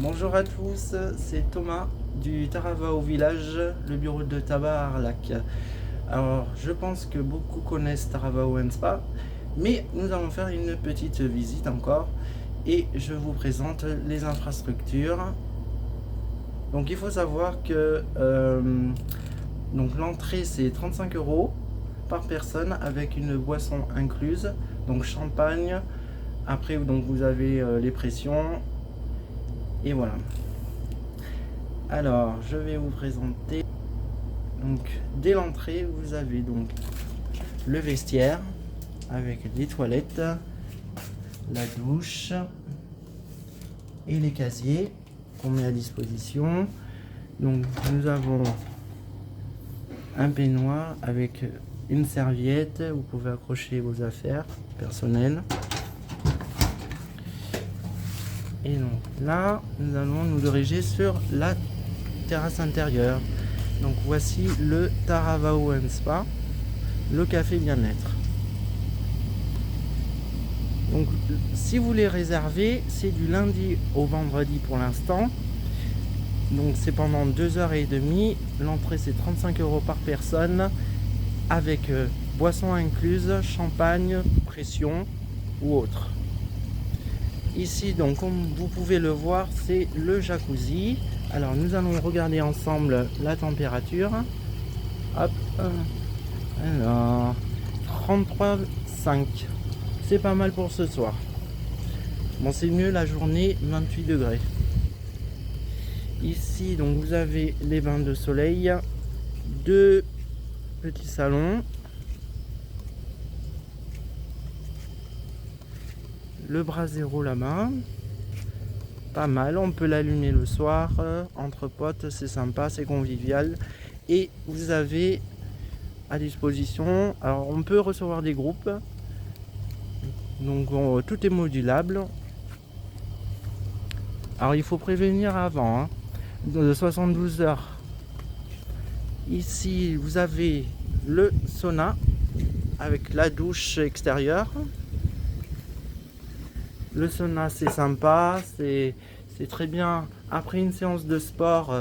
Bonjour à tous, c'est Thomas du Taravao Village, le bureau de tabac à Arlac. Alors, je pense que beaucoup connaissent Taravao Spa, mais nous allons faire une petite visite encore et je vous présente les infrastructures. Donc, il faut savoir que donc l'entrée c'est 35 € par personne avec une boisson incluse, donc champagne. Après, donc vous avez les pressions et voilà. Alors, je vais vous présenter. Donc, dès l'entrée, vous avez donc le vestiaire avec les toilettes, la douche et les casiers qu'on met à disposition. Donc, nous avons un peignoir avec une serviette. Vous pouvez accrocher vos affaires personnelles. Et donc là, nous allons nous diriger sur la terrasse intérieure. Donc voici le Taravao Spa, le café bien-être. Donc si vous les réservez, c'est du lundi au vendredi pour l'instant. Donc c'est pendant 2h30. L'entrée c'est 35 € par personne avec boisson incluse, champagne, pression ou autre. Ici donc comme vous pouvez le voir, c'est le jacuzzi. Alors nous allons regarder ensemble la température. Hop. Alors 33,5. C'est pas mal pour ce soir. Bon, c'est mieux la journée, 28 degrés. Ici donc vous avez les bains de soleil, deux petits salons, le brasero là-bas. Pas mal, on peut l'allumer le soir, entre potes, c'est sympa, c'est convivial. Et vous avez à disposition, alors on peut recevoir des groupes, donc tout est modulable. Alors il faut prévenir avant, de 72 heures. Ici vous avez le sauna avec la douche extérieure. Le sauna c'est sympa, c'est très bien après une séance de sport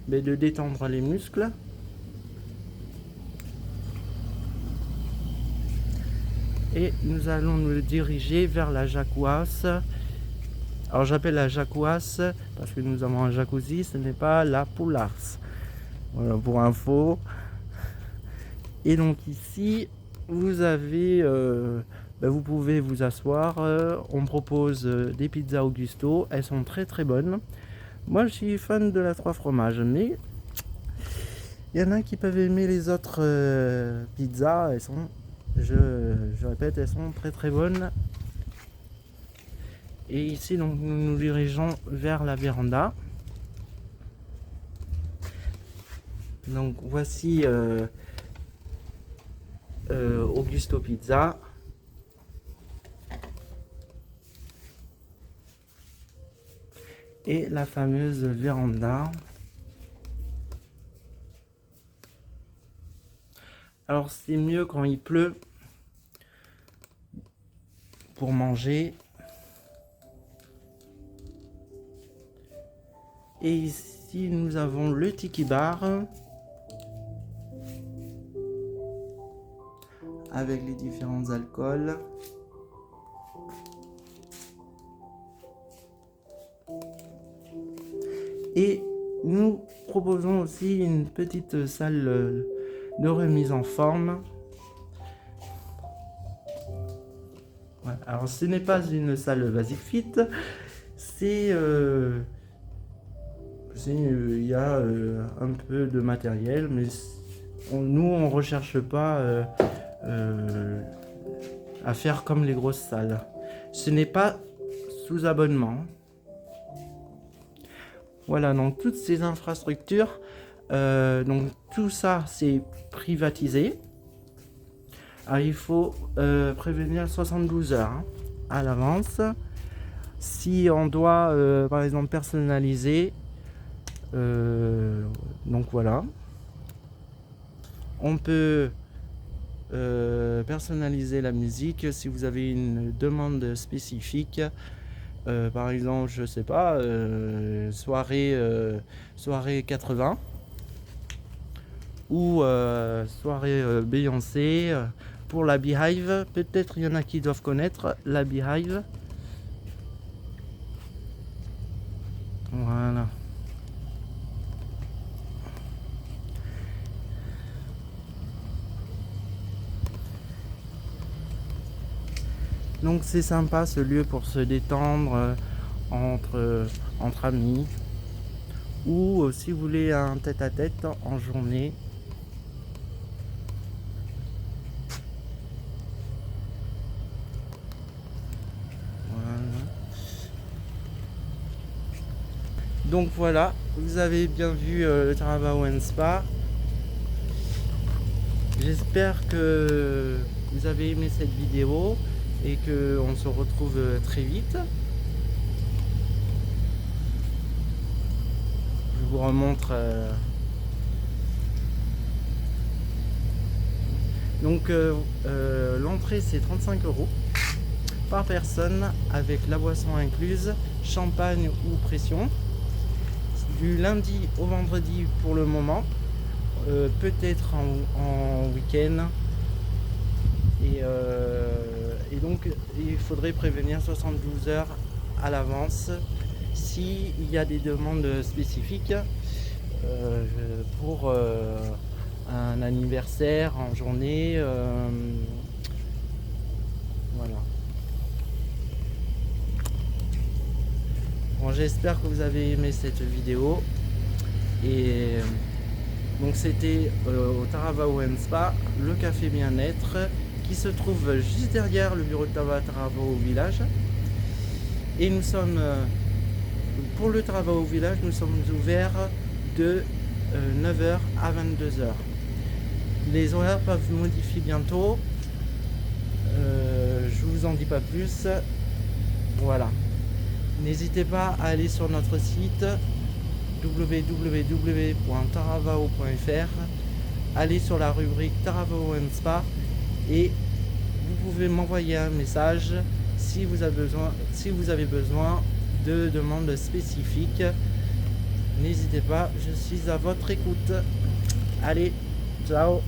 de détendre les muscles. Et nous allons nous diriger vers la jacouasse. Alors j'appelle la jacouasse parce que nous avons un jacuzzi, ce n'est pas la poulasse. Voilà pour info. Et donc ici vous avez vous pouvez vous asseoir. On propose des pizzas Augusto, elles sont très très bonnes. Moi je suis fan de la 3 fromages, mais il y en a qui peuvent aimer les autres pizzas. Elles sont, je répète, elles sont très très bonnes. Et ici donc nous nous dirigeons vers la véranda. Donc voici Augusto Pizza. Et la fameuse véranda. Alors c'est mieux quand il pleut pour manger. Et ici nous avons le tiki bar avec les différents alcools. Et nous proposons aussi une petite salle de remise en forme. Voilà. Alors ce n'est pas une salle Basic Fit, c'est il y a un peu de matériel, mais nous on recherche pas à faire comme les grosses salles. Ce n'est pas sous abonnement. Voilà, donc toutes ces infrastructures, donc tout ça c'est privatisé. Alors il faut prévenir 72 heures à l'avance. Si on doit par exemple personnaliser, donc voilà, on peut personnaliser la musique si vous avez une demande spécifique. Par exemple, je sais pas, soirée 80 ou soirée Beyoncé pour la Beehive. Peut-être il y en a qui doivent connaître la Beehive. Voilà. Donc c'est sympa ce lieu pour se détendre entre amis. Ou si vous voulez un tête-à-tête en journée. Voilà. Donc voilà, vous avez bien vu le Taravao Spa. J'espère que vous avez aimé cette vidéo et qu'on se retrouve très vite. Je vous remontre. Donc l'entrée c'est 35 € par personne avec la boisson incluse, champagne ou pression. Du lundi au vendredi pour le moment, peut-être en week-end. Et donc il faudrait prévenir 72 heures à l'avance s'il y a des demandes spécifiques pour un anniversaire en journée. Voilà. Bon, j'espère que vous avez aimé cette vidéo. Et donc c'était au Taravao Spa, le café bien-être, qui se trouve juste derrière le bureau de Taravao Village. Et nous sommes, pour le Taravao Village, nous sommes ouverts de 9h à 22h. Les horaires peuvent modifier bientôt. Je vous en dis pas plus. Voilà. N'hésitez pas à aller sur notre site www.taravao.fr, allez sur la rubrique Taravao Spa et vous pouvez m'envoyer un message si vous avez besoin de demandes spécifiques. N'hésitez pas, je suis à votre écoute. Allez, ciao.